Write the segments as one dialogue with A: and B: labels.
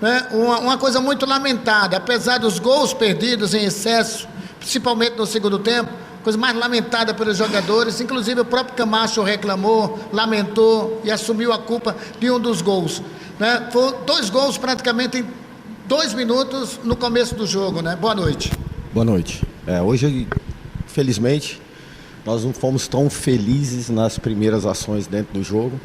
A: né? Uma coisa muito lamentada, apesar dos gols perdidos em excesso, principalmente no segundo tempo, coisa mais lamentada pelos jogadores, inclusive o próprio Camacho reclamou, lamentou e assumiu a culpa de um dos gols, né? Foram 2 gols praticamente em 2 minutos no começo do jogo, né? Boa noite.
B: Boa noite. Hoje, felizmente, nós não fomos tão felizes nas primeiras ações dentro do jogo.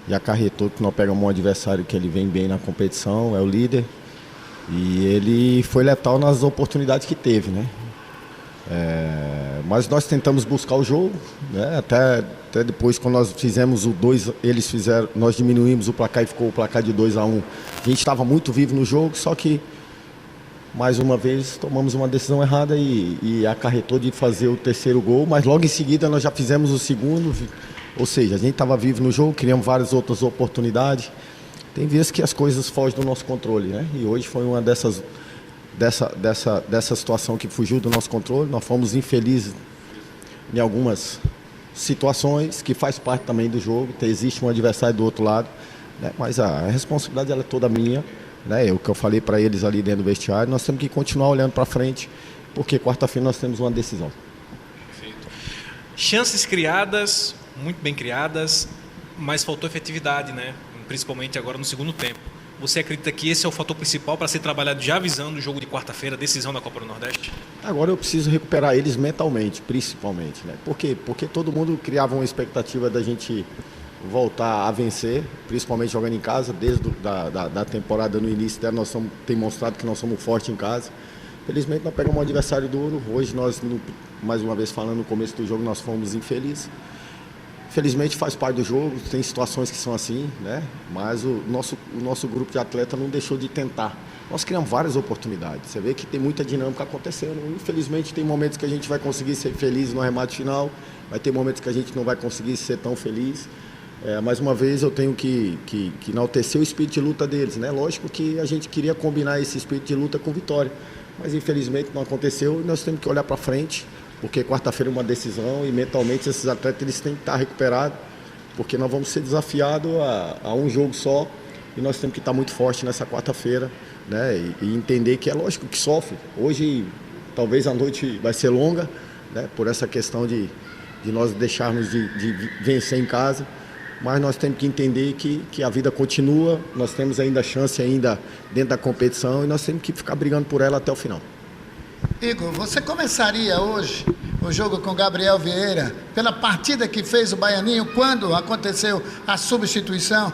B: E acarretou que nós pegamos um adversário que ele vem bem na competição, é o líder. E ele foi letal nas oportunidades que teve, né? Mas nós tentamos buscar o jogo, né? Até depois, quando nós fizemos o 2, eles fizeram, nós diminuímos o placar e ficou o placar de 2-1. A gente estava muito vivo no jogo, só que mais uma vez tomamos uma decisão errada e acarretou de fazer o terceiro gol, mas logo em seguida nós já fizemos o segundo, ou seja, a gente estava vivo no jogo, criamos várias outras oportunidades. Tem vezes que as coisas fogem do nosso controle, né? E hoje foi uma dessa situação que fugiu do nosso controle. Nós fomos infelizes em algumas situações, que faz parte também do jogo. Existe um adversário do outro lado, né? Mas a responsabilidade ela é toda minha, né? O que eu falei para eles ali dentro do vestiário, nós temos que continuar olhando para frente, porque quarta-feira nós temos uma decisão.
C: Perfeito. Chances criadas, muito bem criadas, mas faltou efetividade, né? Principalmente agora no segundo tempo. Você acredita que esse é o fator principal para ser trabalhado já visando o jogo de quarta-feira, decisão da Copa do Nordeste?
B: Agora eu preciso recuperar eles mentalmente, principalmente, né? Por quê? Porque todo mundo criava uma expectativa da gente voltar a vencer, principalmente jogando em casa. Desde da temporada no início dela, nós tem mostrado que nós somos fortes em casa. Felizmente nós pegamos um adversário duro. Hoje nós, mais uma vez falando, no começo do jogo nós fomos infelizes. Felizmente faz parte do jogo, tem situações que são assim, né? Mas o nosso grupo de atleta não deixou de tentar. Nós criamos várias oportunidades. Você vê que tem muita dinâmica acontecendo. Infelizmente tem momentos que a gente vai conseguir ser feliz no arremate final, vai ter momentos que a gente não vai conseguir ser tão feliz. Mais uma vez eu tenho que enaltecer o espírito de luta deles, né? Lógico que a gente queria combinar esse espírito de luta com vitória, mas infelizmente não aconteceu e nós temos que olhar para frente. Porque quarta-feira é uma decisão e mentalmente esses atletas eles têm que estar recuperados, porque nós vamos ser desafiados a um jogo só e nós temos que estar muito forte nessa quarta-feira, né? E entender que é lógico que sofre. Hoje, talvez a noite vai ser longa, né? Por essa questão de nós deixarmos de vencer em casa, mas nós temos que entender que a vida continua, nós temos ainda chance ainda dentro da competição e nós temos que ficar brigando por ela até o final.
A: Igor, você começaria hoje o jogo com Gabriel Vieira pela partida que fez o Baianinho quando aconteceu a substituição?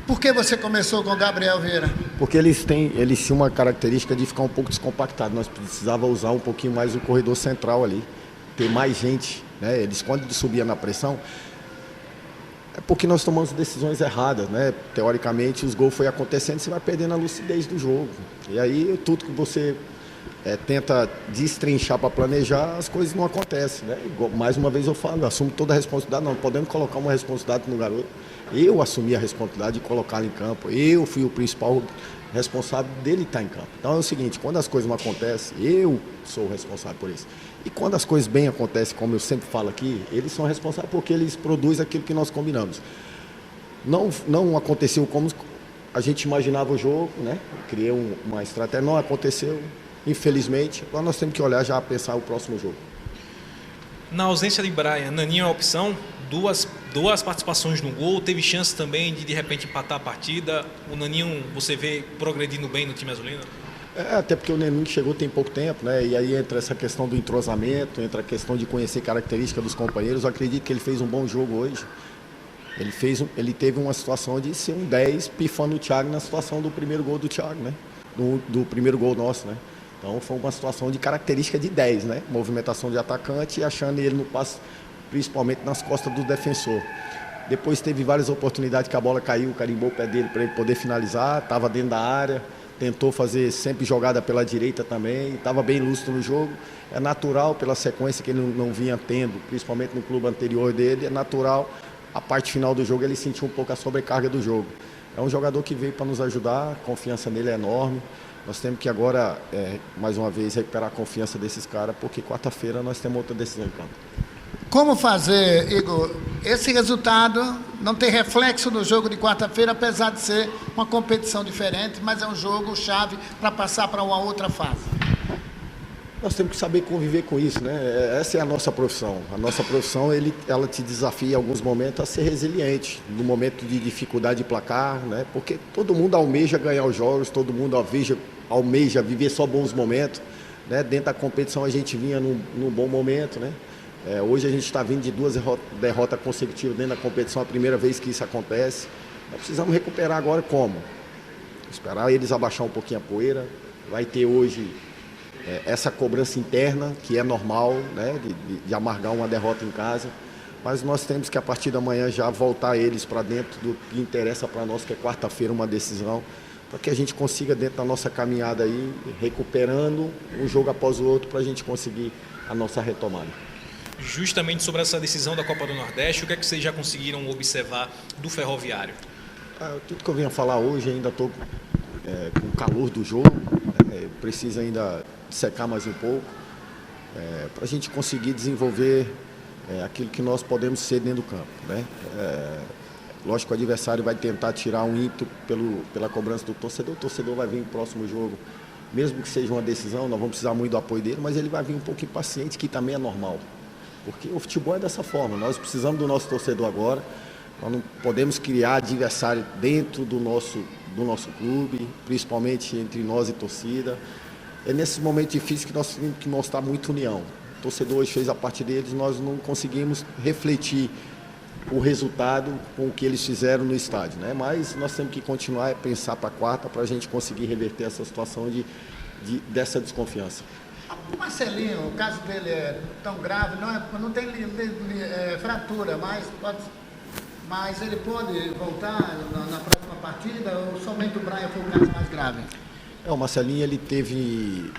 A: Por que você começou com Gabriel Vieira?
B: Porque eles têm uma característica de ficar um pouco descompactado. Nós precisávamos usar um pouquinho mais o corredor central ali, ter mais gente, né? Eles quando subiam na pressão, é porque nós tomamos decisões erradas, né? Teoricamente os gols foi acontecendo, você vai perdendo a lucidez do jogo. E aí tudo que você tenta destrinchar para planejar, as coisas não acontecem, né? Mais uma vez eu falo, eu assumo toda a responsabilidade, não podemos colocar uma responsabilidade no garoto. Eu assumi a responsabilidade de colocá-lo em campo, eu fui o principal responsável dele estar em campo. Então é o seguinte, quando as coisas não acontecem, eu sou o responsável por isso. E quando as coisas bem acontecem, como eu sempre falo aqui, eles são responsáveis porque eles produzem aquilo que nós combinamos. Não aconteceu como a gente imaginava o jogo, né? Criei uma estratégia, não aconteceu. Infelizmente, agora nós temos que olhar já a pensar o próximo jogo.
C: Na ausência de Brian, Naninho é a opção, duas participações no gol, teve chance também de repente empatar a partida. O Naninho você vê progredindo bem no time azulino?
B: Até porque o Naninho chegou tem pouco tempo, né? E aí entra essa questão do entrosamento, entra a questão de conhecer características dos companheiros. Eu acredito que ele fez um bom jogo hoje. Ele teve uma situação de ser um 10 pifando o Thiago na situação do primeiro gol do Thiago, né? Do primeiro gol nosso, né? Então foi uma situação de característica de 10, né? Movimentação de atacante e achando ele no passe, principalmente nas costas do defensor. Depois teve várias oportunidades que a bola caiu, carimbou o pé dele para ele poder finalizar, estava dentro da área, tentou fazer sempre jogada pela direita também, estava bem lúcido no jogo. É natural pela sequência que ele não vinha tendo, principalmente no clube anterior dele, é natural a parte final do jogo ele sentiu um pouco a sobrecarga do jogo. É um jogador que veio para nos ajudar, a confiança nele é enorme. Nós temos que agora, mais uma vez, recuperar a confiança desses caras, porque quarta-feira nós temos outra decisão em campo.
A: Como fazer, Igor, esse resultado não ter reflexo no jogo de quarta-feira, apesar de ser uma competição diferente, mas é um jogo chave para passar para uma outra fase.
B: Nós temos que saber conviver com isso, né? Essa é a nossa profissão. A nossa profissão, ela te desafia em alguns momentos a ser resiliente, no momento de dificuldade de placar, né? Porque todo mundo almeja ganhar os jogos, todo mundo almeja viver só bons momentos, né? Dentro da competição a gente vinha num bom momento, né? Hoje a gente está vindo de 2 derrotas consecutivas dentro da competição, a primeira vez que isso acontece. Nós precisamos recuperar agora como? Esperar eles abaixar um pouquinho a poeira. Vai ter hoje essa cobrança interna, que é normal, né, de amargar uma derrota em casa, mas nós temos que a partir da manhã já voltar eles para dentro do que interessa para nós, que é quarta-feira uma decisão, para que a gente consiga dentro da nossa caminhada aí, recuperando um jogo após o outro, para a gente conseguir a nossa retomada.
C: Justamente sobre essa decisão da Copa do Nordeste, o que é que vocês já conseguiram observar do Ferroviário?
B: Tudo que eu venho a falar hoje, ainda estou com o calor do jogo, preciso ainda secar mais um pouco, para a gente conseguir desenvolver aquilo que nós podemos ser dentro do campo, né? Lógico que o adversário vai tentar tirar um ímpeto pela cobrança do torcedor, o torcedor vai vir no próximo jogo, mesmo que seja uma decisão, nós vamos precisar muito do apoio dele, mas ele vai vir um pouco impaciente, que também é normal, porque o futebol é dessa forma, nós precisamos do nosso torcedor agora, nós não podemos criar adversário dentro do nosso clube, principalmente entre nós e torcida. É nesse momento difícil que nós temos que mostrar muita união. O torcedor hoje fez a parte deles, nós não conseguimos refletir o resultado com o que eles fizeram no estádio, né? Mas nós temos que continuar a pensar para a quarta para a gente conseguir reverter essa situação dessa desconfiança.
A: O Marcelinho, o caso dele é tão grave, não tem fratura, mas ele pode voltar na próxima partida ou somente o Brian foi o caso mais grave?
B: O Marcelinho, ele teve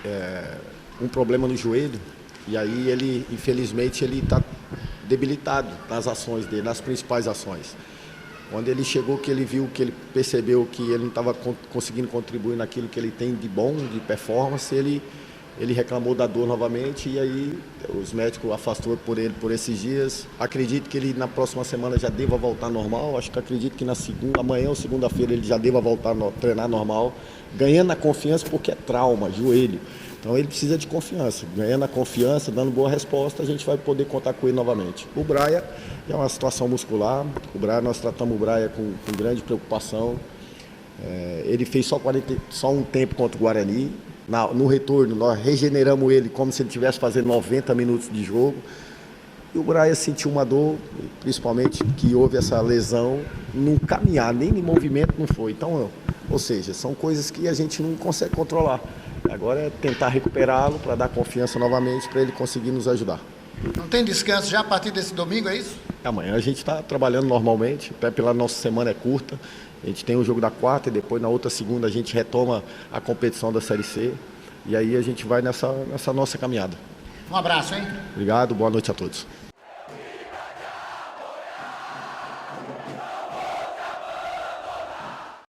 B: um problema no joelho e aí ele, infelizmente, ele está debilitado nas ações dele, nas principais ações. Quando ele chegou, que ele viu, que ele percebeu que ele não estava conseguindo contribuir naquilo que ele tem de bom, de performance, ele reclamou da dor novamente e aí os médicos afastou por ele por esses dias. Acredito que ele na próxima semana já deva voltar normal, acredito que amanhã ou segunda-feira ele já deva voltar a treinar normal, ganhando a confiança porque é trauma, joelho. Então ele precisa de confiança, ganhando a confiança, dando boa resposta, a gente vai poder contar com ele novamente. O Brian é uma situação muscular, nós tratamos o Brian com grande preocupação, ele fez só um tempo contra o Guarani. No retorno, nós regeneramos ele como se ele estivesse fazendo 90 minutos de jogo. E o Brian sentiu uma dor, principalmente que houve essa lesão, no caminhar, nem em movimento não foi. Então, ou seja, são coisas que a gente não consegue controlar. Agora é tentar recuperá-lo para dar confiança novamente para ele conseguir nos ajudar.
A: Não tem descanso já a partir desse domingo, é isso?
B: Amanhã a gente está trabalhando normalmente, até pela nossa semana é curta. A gente tem o jogo da quarta e depois na outra segunda a gente retoma a competição da Série C. E aí a gente vai nessa nossa caminhada.
A: Um abraço, hein?
B: Obrigado, boa noite a todos.